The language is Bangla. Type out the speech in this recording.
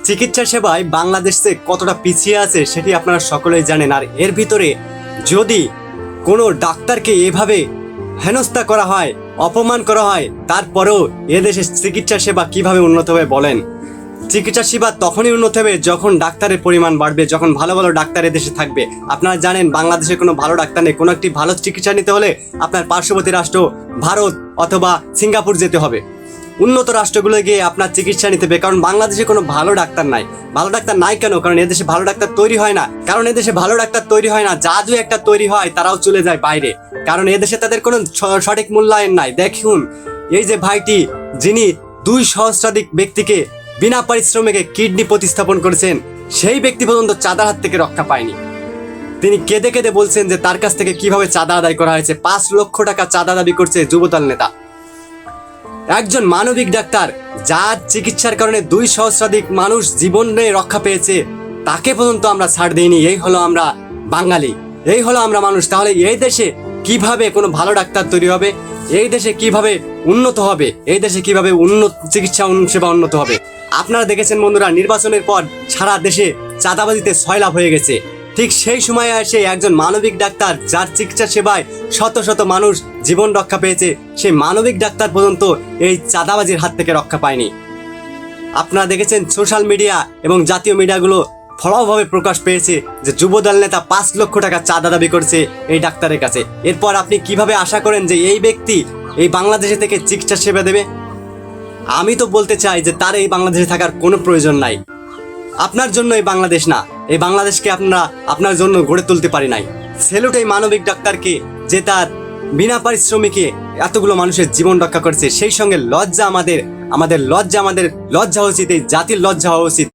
চিকিৎসা সেবায় বাংলাদেশে কতটা পিছিয়ে আছে সেটি আপনারা সকলেই জানেন। আর এর ভিতরে যদি কোনো ডাক্তারকে এভাবে হেনস্থা করা হয়, অপমান করা হয়, তারপরেও এদেশের চিকিৎসা সেবা কিভাবে উন্নত হবে বলেন? চিকিৎসা সেবা তখনই উন্নত হবে যখন ডাক্তারের পরিমাণ বাড়বে, যখন ভালো ভালো ডাক্তার এদেশে থাকবে। আপনারা জানেন বাংলাদেশে কোনো ভালো ডাক্তার নেই। কোনো একটি ভালো চিকিৎসা নিতে হলে আপনার পার্শ্ববর্তী রাষ্ট্র ভারত অথবা সিঙ্গাপুর যেতে হবে, উন্নত রাষ্ট্রগুলো গিয়ে আপনার চিকিৎসা নিতে হবে। কারণ বাংলাদেশে কোনো ভালো ডাক্তার নাই। ভালো ডাক্তার নাই কেন? কারণ এদেশে ভালো ডাক্তার তৈরি হয় না। কারণ এদেশে ভালো ডাক্তার তৈরি হয় না, যা দু একটা তৈরি হয় তারাও চলে যায় বাইরে। কারণ এদেশে তাদের কোনো সঠিক মূল্যায়ন নাই। দেখুন এই যে ভাইটি, যিনি 2 সহস্রাধিক ব্যক্তিকে বিনা পরিশ্রমে কিডনি প্রতিস্থাপন করেছেন, সেই ব্যক্তি পর্যন্ত চাঁদার হাত থেকে রক্ষা পায়নি। তিনি কেঁদে কেঁদে বলছেন যে তার কাছ থেকে কিভাবে চাঁদা আদায় করা হয়েছে। 5 লক্ষ টাকা চাঁদা দাবি করছে যুবদল নেতা। একজন মানবিক ডাক্তার যার চিকিৎসার কারণে 2 সহস্রাধিক মানুষ জীবনে রক্ষা পেয়েছে, তাকে পর্যন্ত আমরা ছাড় দিইনি। এই হলো আমরা বাঙালি, এই হলো আমরা মানুষ। তাহলে এই দেশে কিভাবে কোনো ভালো ডাক্তার তৈরি হবে? এই দেশে কিভাবে উন্নত হবে? এই দেশে কিভাবে উন্নত চিকিৎসা সেবা উন্নত হবে? আপনারা দেখেছেন বন্ধুরা, নির্বাচনের পর সারা দেশে চাঁদাবাজিতে সয়লাভ হয়ে গেছে। ঠিক সেই সময়ে এসে একজন মানবিক ডাক্তার যার চিকিৎসা সেবায় শত শত মানুষ জীবন রক্ষা পেয়েছে, সেই মানবিক ডাক্তার পর্যন্ত এই চাঁদাবাজির হাত থেকে রক্ষা পায়নি। আপনারা দেখেছেন সোশ্যাল মিডিয়া এবং জাতীয় মিডিয়াগুলো ফলাওভাবে প্রকাশ পেয়েছে যে যুবদল নেতা 5 লক্ষ টাকা চাঁদা দাবি করছে এই ডাক্তারের কাছে। এরপর আপনি কিভাবে আশা করেন যে এই ব্যক্তি এই বাংলাদেশে থেকে চিকিৎসা সেবা দেবে? আমি তো বলতে চাই যে তার এই বাংলাদেশে থাকার কোনো প্রয়োজন নাই। আপনার জন্য এই বাংলাদেশ না, এই বাংলাদেশকে আপনারা আপনার জন্য গড়ে তুলতে পারি নাই। সেলুট এই মানবিক ডাক্তারকে যে তার বিনা পারিশ্রমিকে এতগুলো মানুষের জীবন রক্ষা করেছে। সেই সঙ্গে লজ্জা আমাদের লজ্জা উচিত, এই জাতির লজ্জা হওয়া উচিত।